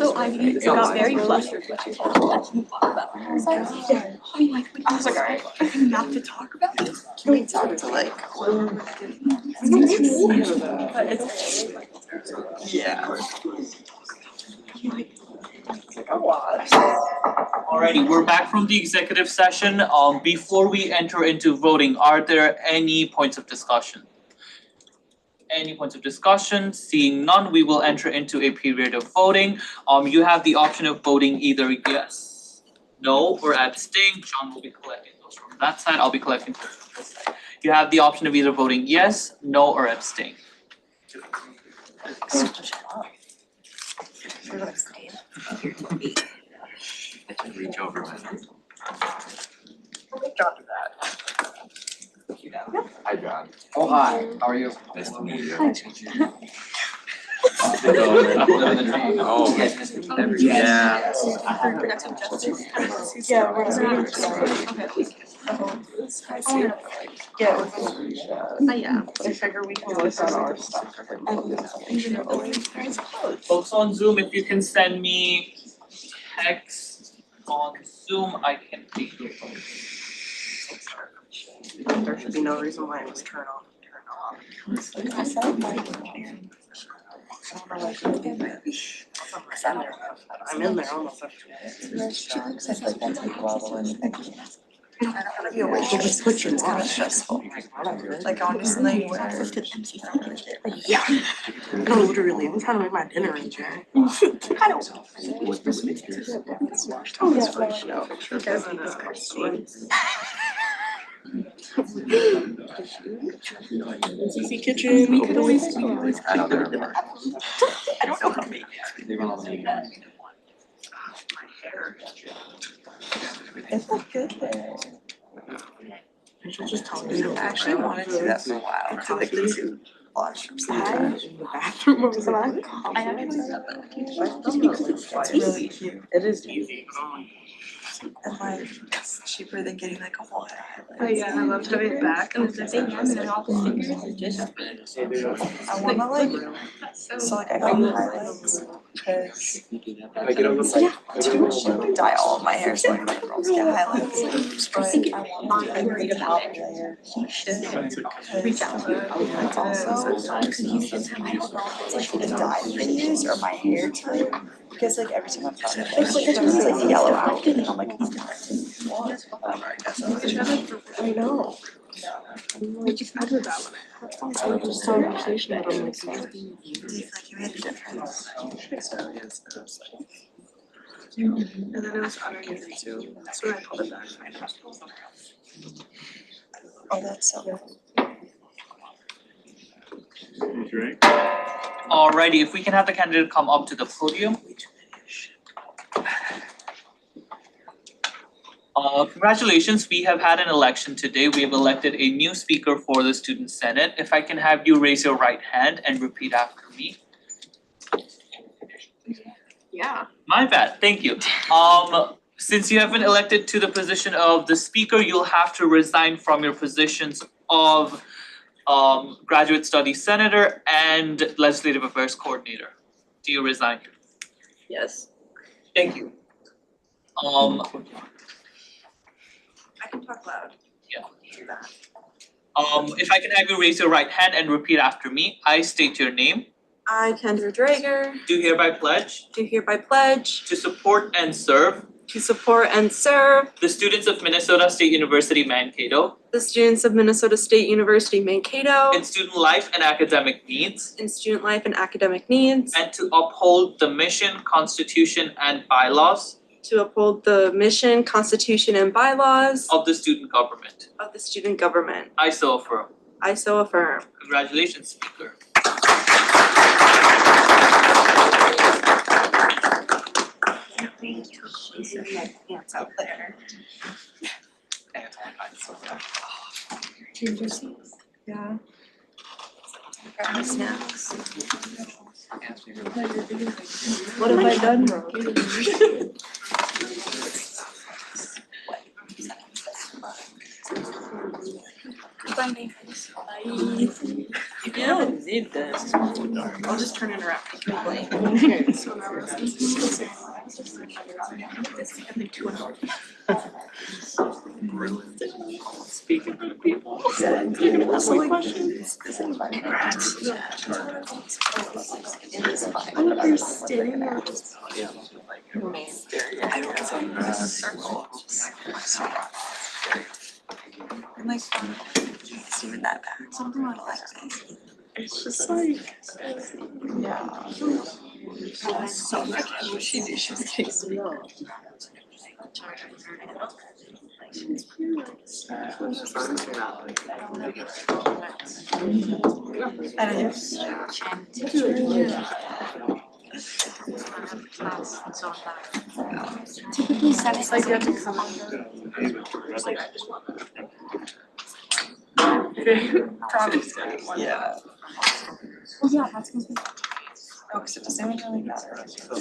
So I got very flustered. I was like, alright, not to talk about it. Can we talk to like? Yeah. Alrighty, we're back from the executive session. Before we enter into voting, are there any points of discussion? Any points of discussion? Seeing none, we will enter into a period of voting. You have the option of voting either yes, no, or abstain. John will be collecting those from that side. I'll be collecting those from this side. You have the option of either voting yes, no, or abstain. Reach over. Hi, John. Oh, hi, how are you? Nice to meet you. Oh, yeah. Reproductive justice. Yeah, we're yeah. Yeah. I figure we can list on our stuff. Folks on Zoom, if you can send me text on Zoom, I can take your phone. There should be no reason why it was turned off. I'm in there almost. Just switch your kind of stressful. Like honestly, yeah. No, literally, I'm trying to make my dinner in January. I don't know. Oh CC kitchen, open the waste. I know they're hard. I don't know how to make it. It looked good there. I should just tell you. I actually wanted to do that for a while. To like the two washrooms. In the bathroom or something. I actually love it. It's really cute. It is easy. And like, it's cheaper than getting like a whole head of Oh highlights. yeah, I loved having it back and it's like, yeah, and all the fingers are just. I wanna like, so like I got highlights because like to dye all of my hair so like my girls get highlights. But I want to like the top layer. Reach out. It's also, I don't know if it's like the dye that I use or my hair type. Because like every time I've done it, it's like yellow out and I'm like, whatever, I guess. I know. We just had that one. I was just having a conversation with them like, Do you feel like you made a difference? And then it was underneath it too. So I pulled it back. Oh, that's so good. Alrighty, if we can have the candidate come up to the podium. Congratulations, we have had an election today. We have elected a new speaker for the Student Senate. If I can have you raise your right hand and repeat after me. Yeah. My bad, thank you. Since you have been elected to the position of the speaker, you'll have to resign from your positions of graduate studies senator and legislative affairs coordinator. Do you resign? Yes. Thank you. I can talk loud. Yeah. Do that. If I can have you raise your right hand and repeat after me, I state your name, I, Kendra Drager, do hereby pledge do hereby pledge to support and serve to support and serve the students of Minnesota State University Mankato the students of Minnesota State University Mankato in student life and academic needs, in student life and academic needs, and to uphold the mission, constitution, and bylaws to uphold the mission, constitution, and bylaws of the student government. of the student government. I so affirm. I so affirm. Congratulations, Speaker. Thank you. Hands out there. Yeah. Grab my snacks. What have I done wrong? Bye. Yeah, but need this. I'll just turn it around. So now we're listening to I think 2 hours. Speaking for people. So like questions. I'm understanding or just I don't know, like a circle. And like it's even that bad. Something like that. It's just like, Yeah. So much. She takes me. I don't Typically it's like you have to come Probably one. Yeah. Well, yeah, that's gonna be. Oh, because it doesn't even really matter. So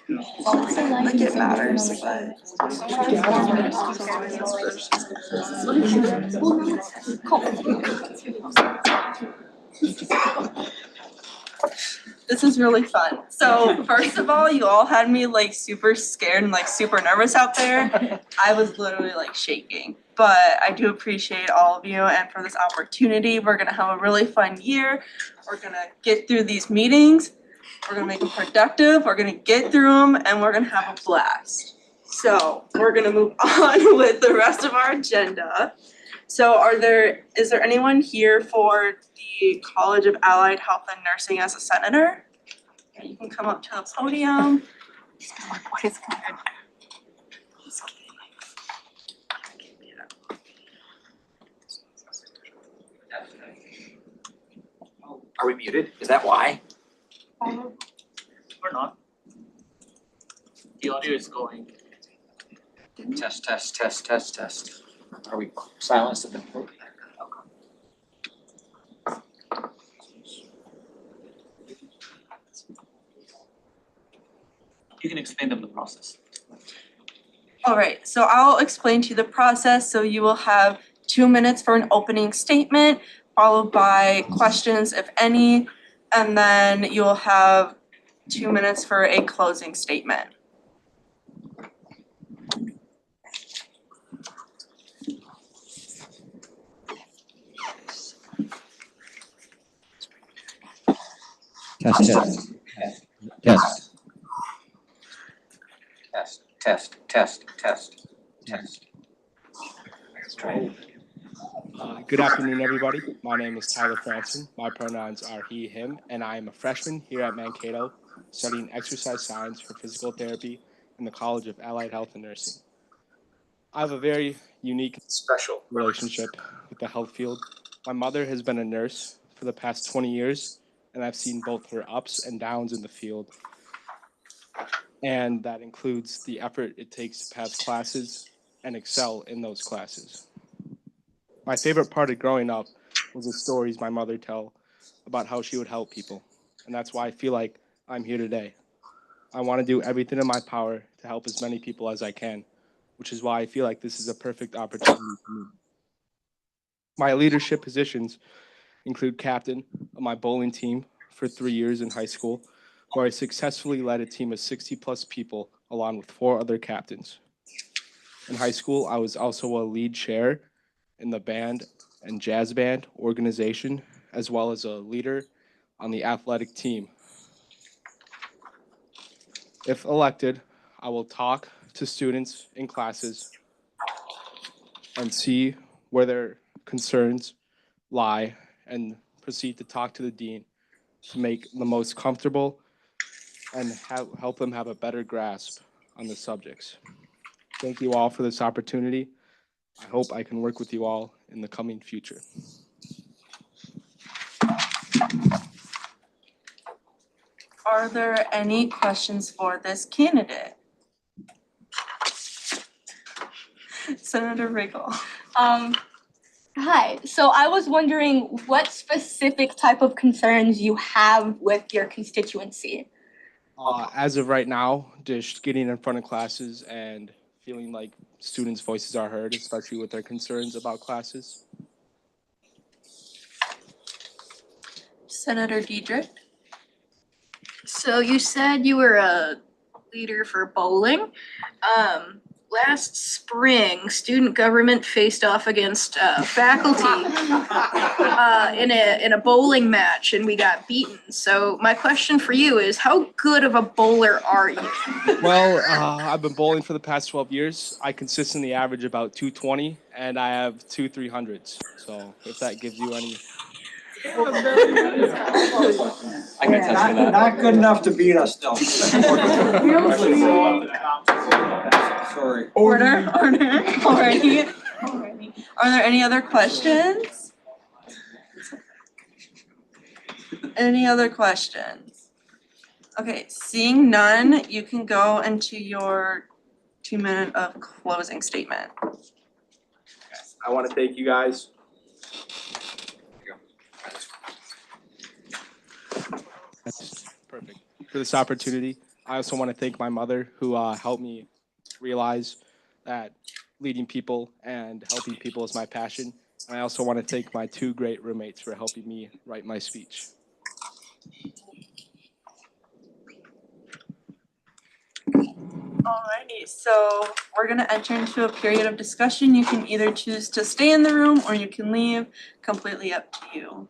Like it matters, but. This is really fun. So first of all, you all had me like super scared and like super nervous out there. I was literally like shaking. But I do appreciate all of you and for this opportunity. We're gonna have a really fun year. We're gonna get through these meetings. We're gonna make them productive. We're gonna get through them and we're gonna have a blast. So we're gonna move on with the rest of our agenda. So is there anyone here for the College of Allied Health and Nursing as a senator? You can come up to the podium. What is going on? Are we muted? Is that why? Or not. The audio is going. Test, test, test, test, test. Are we silenced at the vote? You can explain them the process. All right, so I'll explain to you the process. So you will have 2 minutes for an opening statement, followed by questions, if any, and then you'll have 2 minutes for a closing statement. Test, test, test. Test, test, test, test, test. Let's try it. Good afternoon, everybody. My name is Tyler Franson. My pronouns are he, him, and I am a freshman here at Mankato studying exercise science for physical therapy in the College of Allied Health and Nursing. I have a very unique Special relationship with the health field. My mother has been a nurse for the past 20 years, and I've seen both her ups and downs in the field. And that includes the effort it takes to pass classes and excel in those classes. My favorite part of growing up was the stories my mother tell about how she would help people. And that's why I feel like I'm here today. I want to do everything in my power to help as many people as I can, which is why I feel like this is a perfect opportunity for me. My leadership positions include captain of my bowling team for 3 years in high school, where I successfully led a team of 60+ people along with 4 other captains. In high school, I was also a lead chair in the band and jazz band organization, as well as a leader on the athletic team. If elected, I will talk to students in classes and see where their concerns lie and proceed to talk to the dean to make the most comfortable and help them have a better grasp on the subjects. Thank you all for this opportunity. I hope I can work with you all in the coming future. Are there any questions for this candidate? Senator Riggle. Hi, so I was wondering what specific type of concerns you have with your constituency? As of right now, just getting in front of classes and feeling like students' voices are heard, especially with their concerns about classes. Senator Diedrich. So you said you were a leader for bowling. Last spring, student government faced off against faculty in a bowling match, and we got beaten. So my question for you is, how good of a bowler are you? Well, I've been bowling for the past 12 years. I consistently average about 220, and I have 2 300s. So if that gives you any. I can attest to that. Not good enough to beat us still. Sorry. Order. Alrighty. Are there any other questions? Any other questions? Okay, seeing none, you can go into your 2-minute of closing statement. I want to thank you guys. That's perfect. For this opportunity. I also want to thank my mother who helped me realize that leading people and helping people is my passion. And I also want to thank my 2 great roommates for helping me write my speech. Alrighty, so we're gonna enter into a period of discussion. You can either choose to stay in the room or you can leave, completely up to you.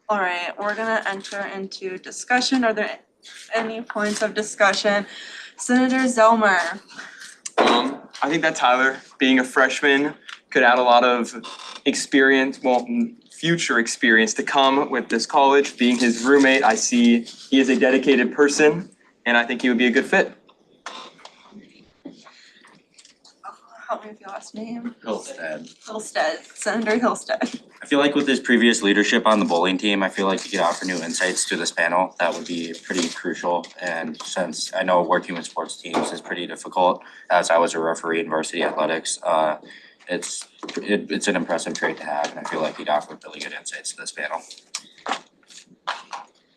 Alright, we're gonna enter into discussion. Are there any points of discussion? Senator Zelmer. I think that Tyler, being a freshman, could add a lot of experience, future experience to come with this college. Being his roommate, I see he is a dedicated person, and I think he would be a good fit. Help me with your last name. Hillstead. Senator Hillstead. I feel like with his previous leadership on the bowling team, I feel like he could offer new insights to this panel. That would be pretty crucial. And since I know working with sports teams is pretty difficult, as I was a referee in varsity athletics, it's an impressive trait to have, and I feel like he'd offer really good insights to this panel.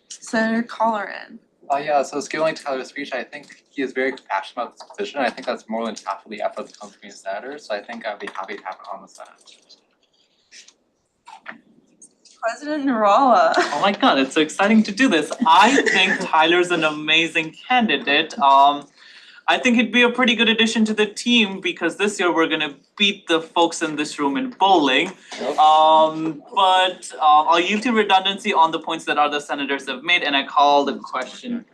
Senator Colleran. Yeah, so scaling Tyler's speech, I think he is very passionate about this position. I think that's more than half of the effort that comes from being a senator, so I think I'd be happy to have it on the Senate. President Nurala. Oh my god, it's so exciting to do this. I think Tyler's an amazing candidate. I think he'd be a pretty good addition to the team because this year we're gonna beat the folks in this room in bowling. But I'll yield to redundancy on the points that other senators have made, and I call the question.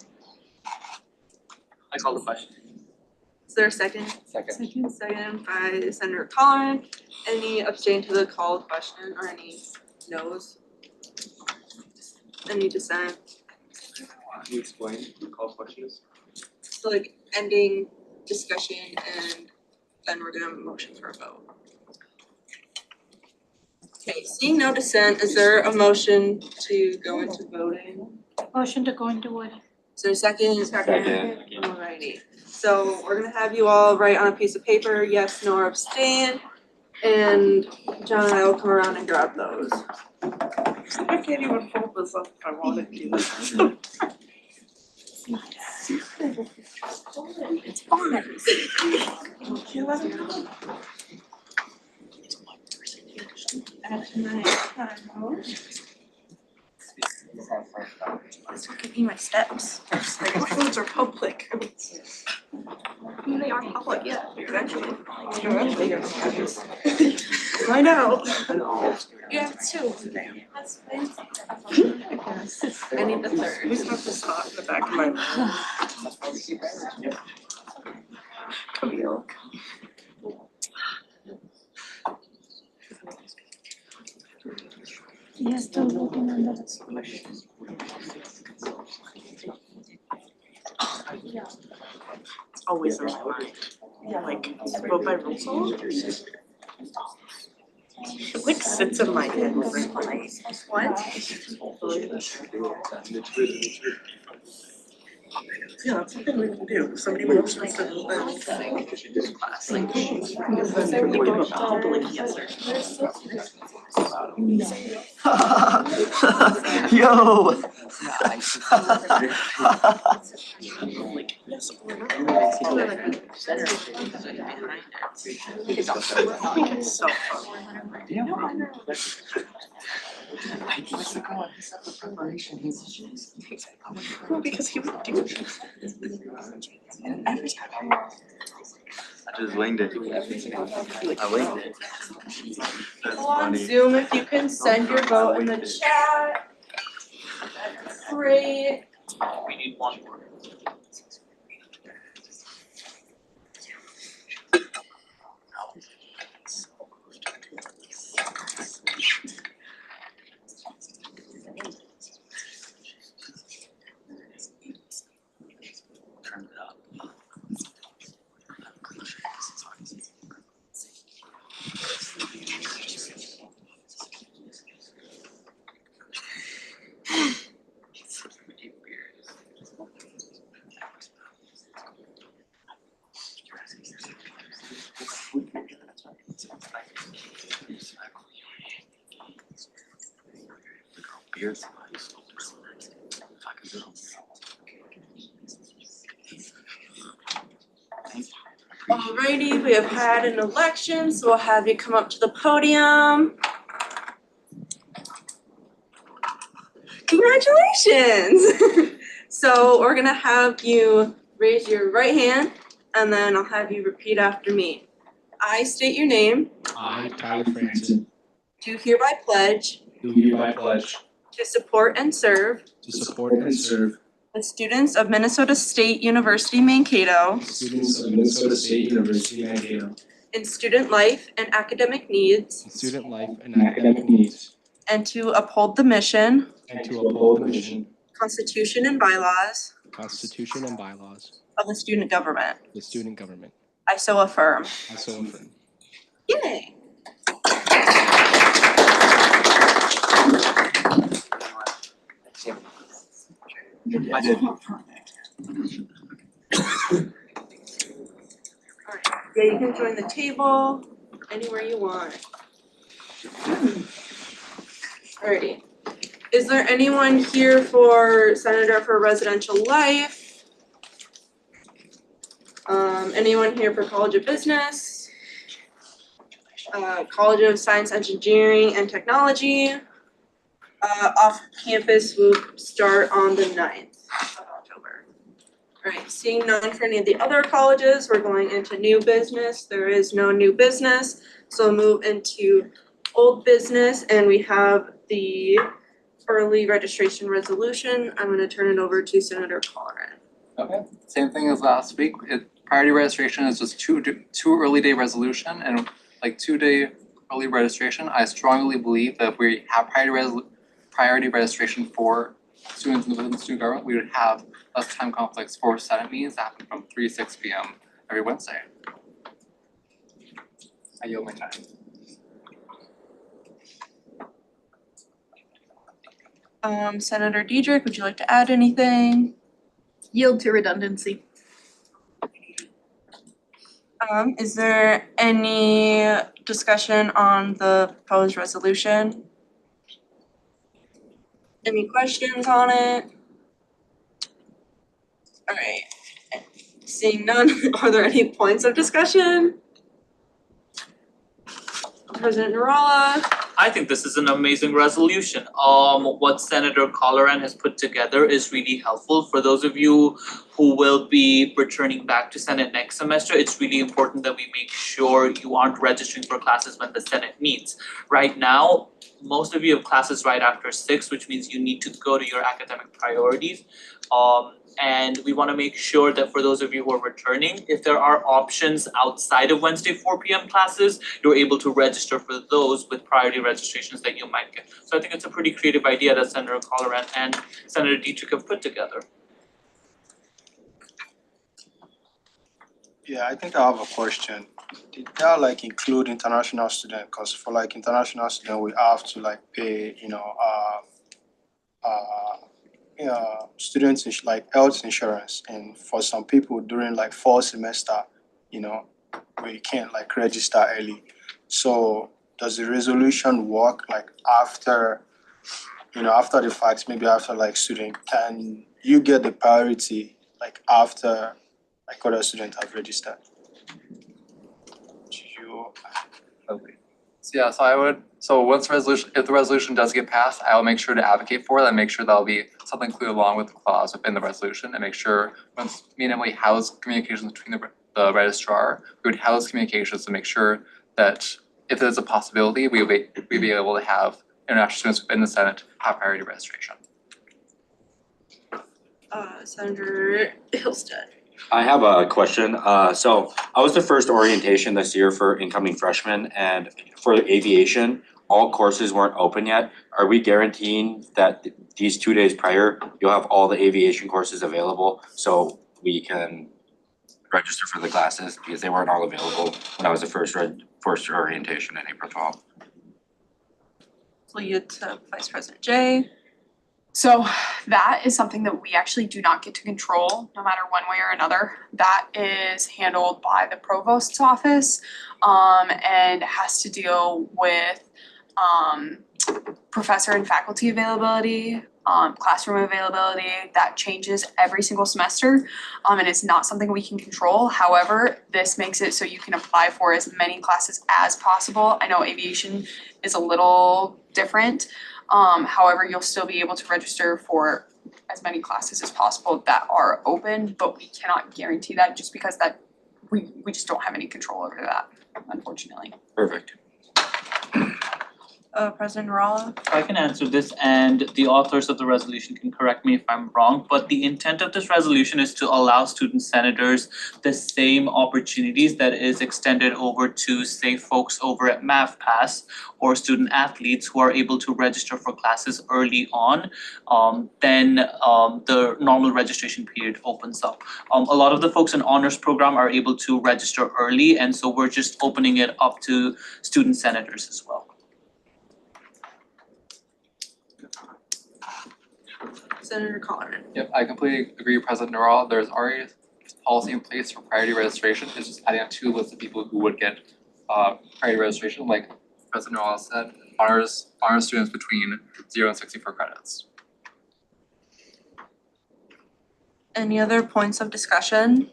Is there a second? Second by Senator Colleran. Any abstain to the call question or any no's? Any dissent? Can you explain what the call question is? So like ending discussion and then we're gonna motion for a vote. Okay, seeing no dissent, is there a motion to go into voting? Motion to go into voting. Is there a second? Second. Alrighty, so we're gonna have you all write on a piece of paper, yes, no, or abstain. And John and I will come around and grab those. I can't even pull this up if I wanted to. It's fine. You let it go. This will give me my steps. Those are public. They are public, yeah. Exactly. I know. You have two. That's fine. I need the third. I just have this thought in the back of my mind. Camille. Yes, still looking under this question. It's always in my mind. Like, vote by roll call. It like sits in my head. What? Yeah, that's something we can do. If somebody wants us to do that class, like, think about public answer. Yo. Like, yes or no. It's so fun. Well, because he would do it. Every time. I just winged it. I winged it. That's Go on funny. Zoom if you can send your vote in the chat. Great. We need one more. Turn it up. Beers. Alrighty, we have had an election, so we'll have you come up to the podium. Congratulations! So we're gonna have you raise your right hand and then I'll have you repeat after me. I state your name, I, Tyler Franson, do hereby pledge do hereby pledge to support and serve to support and serve the students of Minnesota State University Mankato students of Minnesota State University Mankato in student life and academic needs, in student life and academic needs, and to uphold the mission, and to uphold the mission, Constitution and bylaws Constitution and bylaws of the student government. of the student government. I so affirm. I so affirm. Yay! I did. Yeah, you can join the table anywhere you want. Alrighty. Is there anyone here for Senator for Residential Life? Anyone here for College of Business? College of Science, Engineering, and Technology? Off campus will start on the 9th of October. Alright, seeing none for any of the other colleges, we're going into new business. There is no new business, so we'll move into old business, and we have the early registration resolution. I'm gonna turn it over to Senator Colleran. Okay, same thing as last week. Priority registration is just two early day resolution and like 2-day early registration. I strongly believe that if we have priority registration for students within the student government, we would have less time conflicts for Senate meetings that happen from 3-6 p.m. every Wednesday. I yield my time. Senator Diedrich, would you like to add anything? Yield to redundancy. Is there any discussion on the proposed resolution? Any questions on it? Alright, seeing none, are there any points of discussion? President Narala? I think this is an amazing resolution. What Senator Colleran has put together is really helpful for those of you who will be returning back to Senate next semester. It's really important that we make sure you aren't registering for classes when the Senate meets. Right now, most of you have classes right after 6, which means you need to go to your academic priorities. And we wanna make sure that for those of you who are returning, if there are options outside of Wednesday 4 p.m. classes, you're able to register for those with priority registrations that you might get. So I think it's a pretty creative idea that Senator Colleran and Senator Dietrich have put together. Yeah, I think I have a question. Did that like include international student? Cause for like international student, we have to like pay, students like health insurance, and for some people during like fall semester, we can't like register early. So does the resolution work like after the fact, maybe after like student, can you get the priority like after like other students have registered? Do you Okay. So once if the resolution does get passed, I will make sure to advocate for it and make sure that'll be something included along with the clause within the resolution and make sure once me and Emily house communications between the registrar, we would house communications to make sure that if there's a possibility, we'd be able to have international students within the Senate have priority registration. Senator Hillstead. I have a question. So I was the first orientation this year for incoming freshmen, and for aviation, all courses weren't open yet. Are we guaranteeing that these 2 days prior, you'll have all the aviation courses available so we can register for the classes, because they weren't all available when I was the first orientation in April 12th? We'll yield to Vice President Jay. So that is something that we actually do not get to control, no matter one way or another. That is handled by the provost's office, and has to deal with professor and faculty availability, classroom availability. That changes every single semester, and it's not something we can control. However, this makes it so you can apply for as many classes as possible. I know aviation is a little different. However, you'll still be able to register for as many classes as possible that are open, but we cannot guarantee that just because we just don't have any control over that, unfortunately. Perfect. President Narala. I can answer this, and the authors of the resolution can correct me if I'm wrong, but the intent of this resolution is to allow student senators the same opportunities that is extended over to, say, folks over at MathPass or student athletes who are able to register for classes early on. Then the normal registration period opens up. A lot of the folks in honors program are able to register early, and so we're just opening it up to student senators as well. Senator Colleran. Yep, I completely agree with President Narala. There's already policy in place for priority registration. It's just adding on to a list of people who would get priority registration, like President Narala said, honors students between 0 and 64 credits. Any other points of discussion?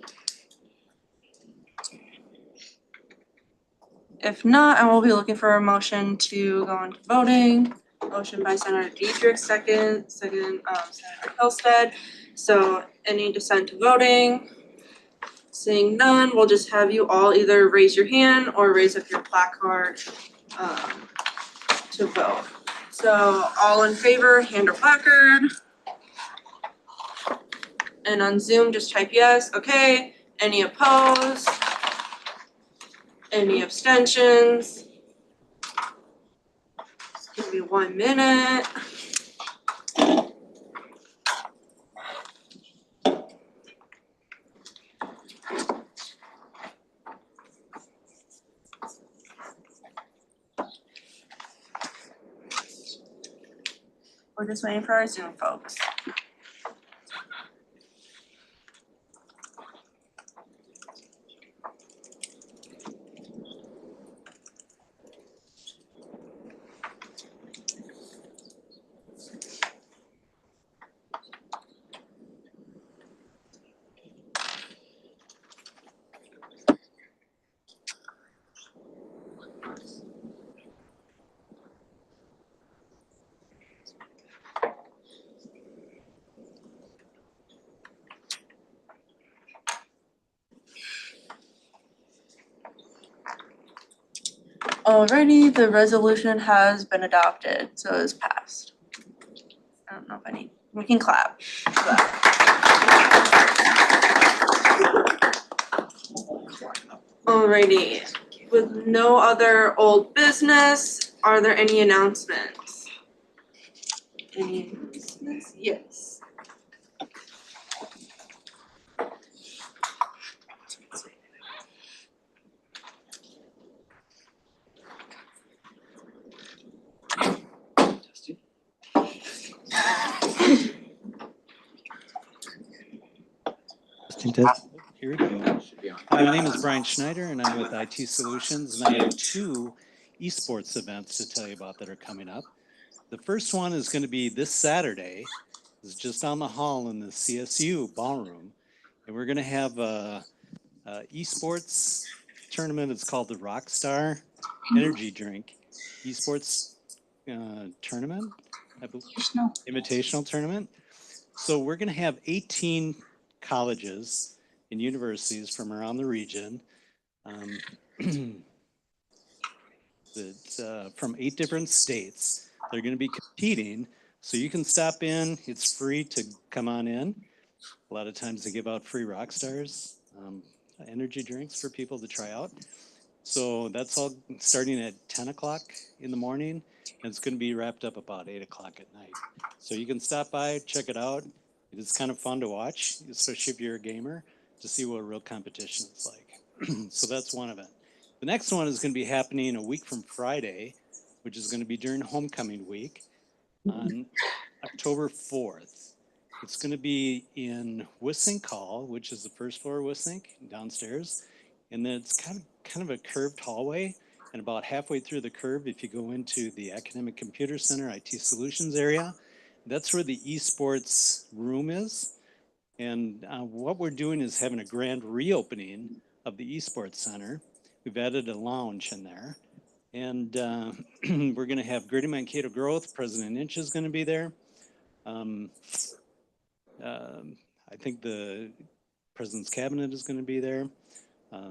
If not, I will be looking for a motion to go into voting. Motion by Senator Diedrich, second Senator Hillstead. So any dissent to voting? Seeing none, we'll just have you all either raise your hand or raise up your placard to vote. So all in favor, hand or placard. And on Zoom, just type yes. Okay. Any opposed? Any abstentions? Give me 1 minute. We're just waiting for our Zoom folks. Alrighty, the resolution has been adopted, so it's passed. I don't know if we can clap for that. Alrighty, with no other old business, are there any announcements? Any announcements? Yes. Here we go. Hi, my name is Brian Schneider and I'm with IT Solutions, and I have 2 esports events to tell you about that are coming up. The first one is going to be this Saturday. It's just down the hall in the CSU ballroom, and we're going to have esports tournament is called the Rockstar Energy Drink Esports Tournament, I believe, Invitational Tournament. So we're going to have 18 colleges and universities from around the region from 8 different states. They're going to be competing. So you can stop in. It's free to come on in. A lot of times they give out free Rockstars, energy drinks for people to try out. So that's all starting at 10 o'clock in the morning, and it's going to be wrapped up about 8 o'clock at night. So you can stop by, check it out. It's kind of fun to watch, especially if you're a gamer, to see what real competition is like. So that's one event. The next one is going to be happening a week from Friday, which is going to be during homecoming week on October 4th. It's going to be in Wissink Hall, which is the first floor of Wissink, downstairs. And then it's kind of a curved hallway. And about halfway through the curve, if you go into the Academic Computer Center, IT Solutions area, that's where the esports room is. And what we're doing is having a grand reopening of the esports center. We've added a lounge in there. And we're going to have Greater Mankato Growth. President Inch is going to be there. I think the President's Cabinet is going to be there.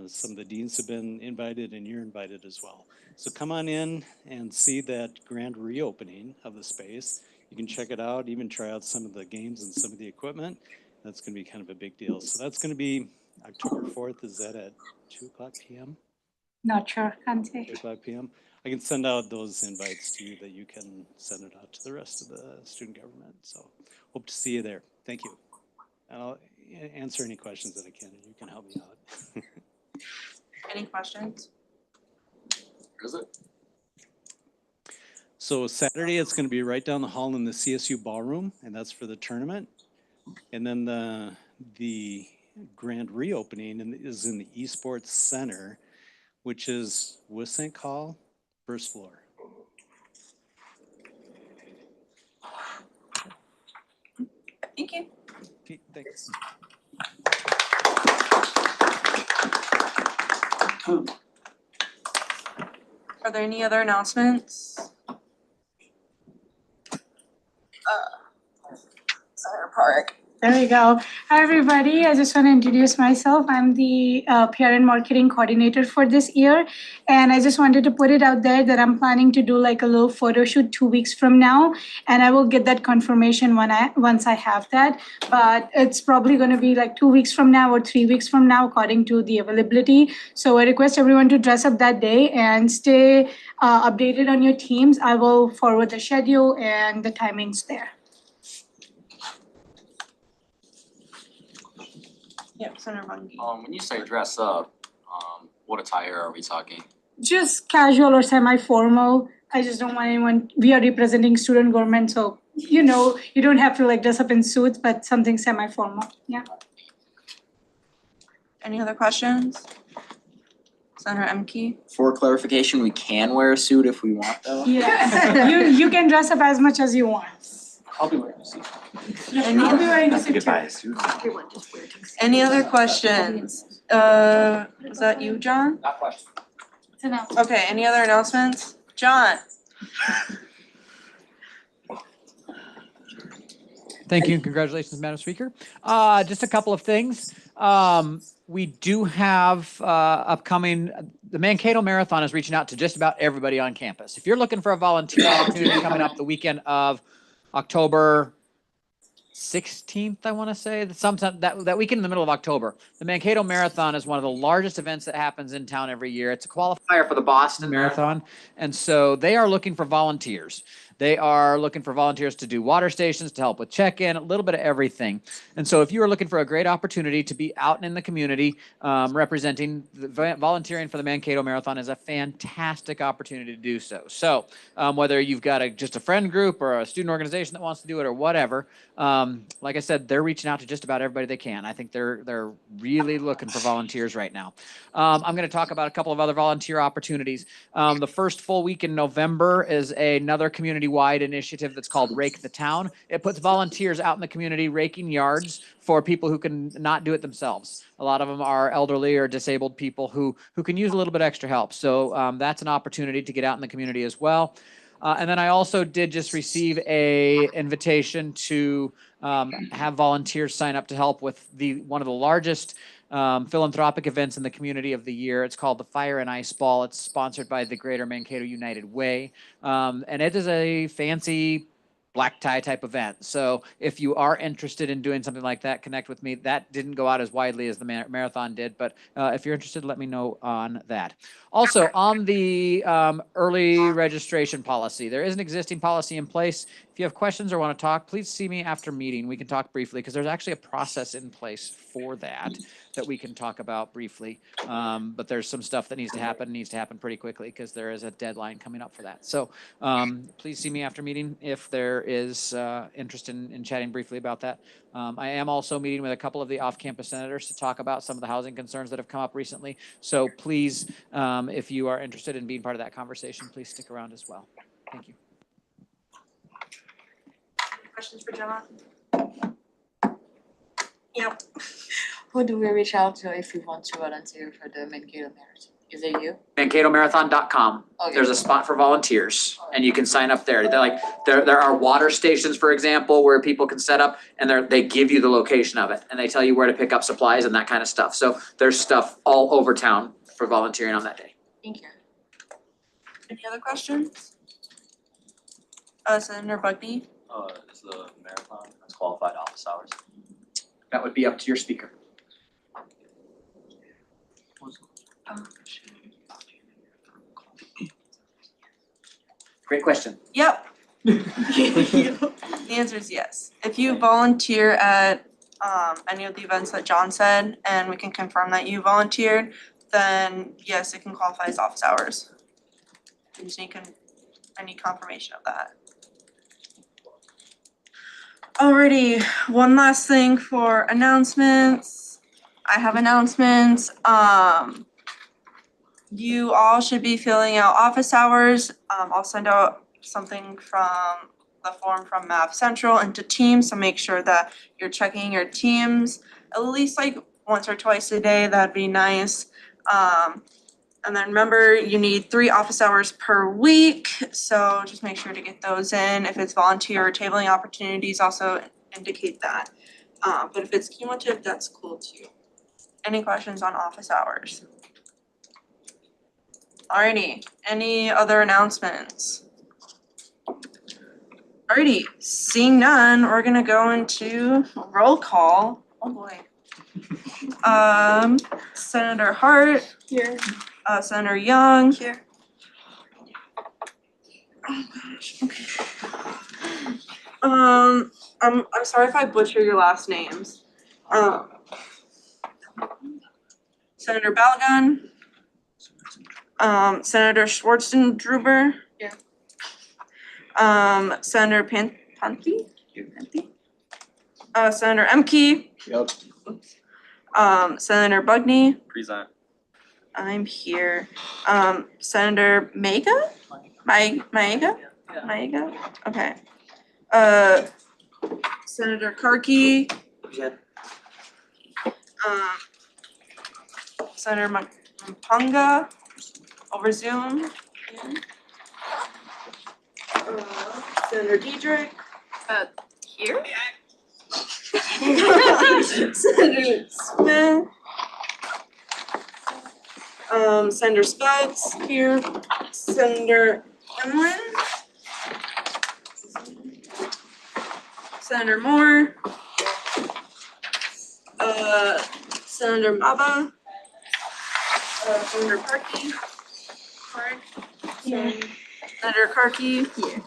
Some of the deans have been invited, and you're invited as well. So come on in and see that grand reopening of the space. You can check it out, even try out some of the games and some of the equipment. That's going to be kind of a big deal. So that's going to be October 4th. Is that at 2 o'clock p.m.? Not sure, can't say. 2 o'clock p.m. I can send out those invites to you that you can send it out to the rest of the student government. So hope to see you there. Thank you. I'll answer any questions that I can, and you can help me out. Any questions? Is it? So Saturday, it's going to be right down the hall in the CSU ballroom, and that's for the tournament. And then the grand reopening is in the Esports Center, which is Wissink Hall, first floor. Thank you. Okay, thanks. Are there any other announcements? Center Park. There we go. Hi, everybody. I just want to introduce myself. I'm the PR and marketing coordinator for this year. And I just wanted to put it out there that I'm planning to do like a little photo shoot 2 weeks from now. And I will get that confirmation once I have that. But it's probably going to be like 2 weeks from now or 3 weeks from now, according to the availability. So I request everyone to dress up that day and stay updated on your teams. I will forward the schedule and the timings there. Yep, Senator Bungie. When you say dress up, what attire are we talking? Just casual or semi-formal. I just don't want anyone, we are representing student government, so you don't have to like dress up in suits, but something semi-formal, yeah. Any other questions? Senator Emke? For clarification, we can wear a suit if we want though? Yeah, you can dress up as much as you want. I'll be wearing a suit. I'll be wearing a suit too. Any other questions? Was that you, John? Not question. Okay, any other announcements? John? Thank you and congratulations, Madam Speaker. Just a couple of things. We do have upcoming, the Mankato Marathon is reaching out to just about everybody on campus. If you're looking for a volunteer opportunity coming up the weekend of October 16th, I want to say, sometime that weekend in the middle of October. The Mankato Marathon is one of the largest events that happens in town every year. It's a qualifier for the Boston Marathon, and so they are looking for volunteers. They are looking for volunteers to do water stations, to help with check-in, a little bit of everything. And so if you are looking for a great opportunity to be out in the community representing, volunteering for the Mankato Marathon is a fantastic opportunity to do so. So whether you've got just a friend group or a student organization that wants to do it or whatever, like I said, they're reaching out to just about everybody they can. I think they're really looking for volunteers right now. I'm going to talk about a couple of other volunteer opportunities. The first full week in November is another community citywide initiative that's called Rake the Town. It puts volunteers out in the community raking yards for people who can not do it themselves. A lot of them are elderly or disabled people who can use a little bit extra help. So that's an opportunity to get out in the community as well. And then I also did just receive a invitation to have volunteers sign up to help with one of the largest philanthropic events in the community of the year. It's called the Fire and Ice Ball. It's sponsored by the Greater Mankato United Way. And it is a fancy black tie type event. So if you are interested in doing something like that, connect with me. That didn't go out as widely as the marathon did, but if you're interested, let me know on that. Also, on the early registration policy, there is an existing policy in place. If you have questions or want to talk, please see me after meeting. We can talk briefly because there's actually a process in place for that we can talk about briefly. But there's some stuff that needs to happen pretty quickly because there is a deadline coming up for that. So please see me after meeting if there is interest in chatting briefly about that. I am also meeting with a couple of the off-campus senators to talk about some of the housing concerns that have come up recently. So please, if you are interested in being part of that conversation, please stick around as well. Thank you. Questions for Gemma? Yep. Who do we reach out to if we want to volunteer for the Mankato Marathon? Is it you? MankatoMarathon.com. Okay. There's a spot for volunteers and you can sign up there. There are water stations, for example, where people can set up and they give you the location of it and they tell you where to pick up supplies and that kind of stuff. So there's stuff all over town for volunteering on that day. Thank you. Any other questions? Senator Bugney? Is the marathon that's qualified office hours? That would be up to your speaker. Great question. Yep. The answer is yes. If you volunteer at any of the events that John said, and we can confirm that you volunteered, then yes, it can qualify as office hours. You just need I need confirmation of that. Alrighty, one last thing for announcements. I have announcements. You all should be filling out office hours. I'll send out something from the form from Mav Central into Teams, so make sure that you're checking your Teams at least like once or twice a day. That'd be nice. And then remember, you need 3 office hours per week, so just make sure to get those in. If it's volunteer or tabling opportunities, also indicate that. But if it's cumulative, that's cool too. Any questions on office hours? Alrighty, any other announcements? Alrighty, seeing none, we're gonna go into roll call. Oh boy. Senator Hart. Here. Senator Young. Here. Oh gosh, okay. I'm sorry if I butcher your last names. Senator Balagan. Senator Schwarzenegger. Yeah. Senator Panty. Senator Emke. Yep. Senator Bugney. Present. I'm here. Senator Maega? Maega? Maega? Okay. Senator Karki. Senator Mpanga over Zoom. Senator Diedrich. Here? Senator Smith. Senator Spuds here. Senator Emlyn. Senator Moore. Senator Maba. Senator Karki. Senator Karki. Here.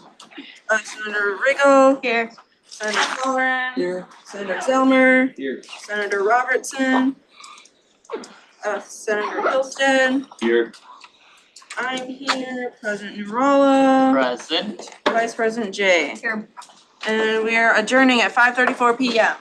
Senator Riggle. Here. Senator Halloran. Here. Senator Zelmer. Here. Senator Robertson. Senator Hillstead. Here. I'm here. President Nurola. Present. Vice President Jay. Here. And we are adjourning at 5:34 p.m.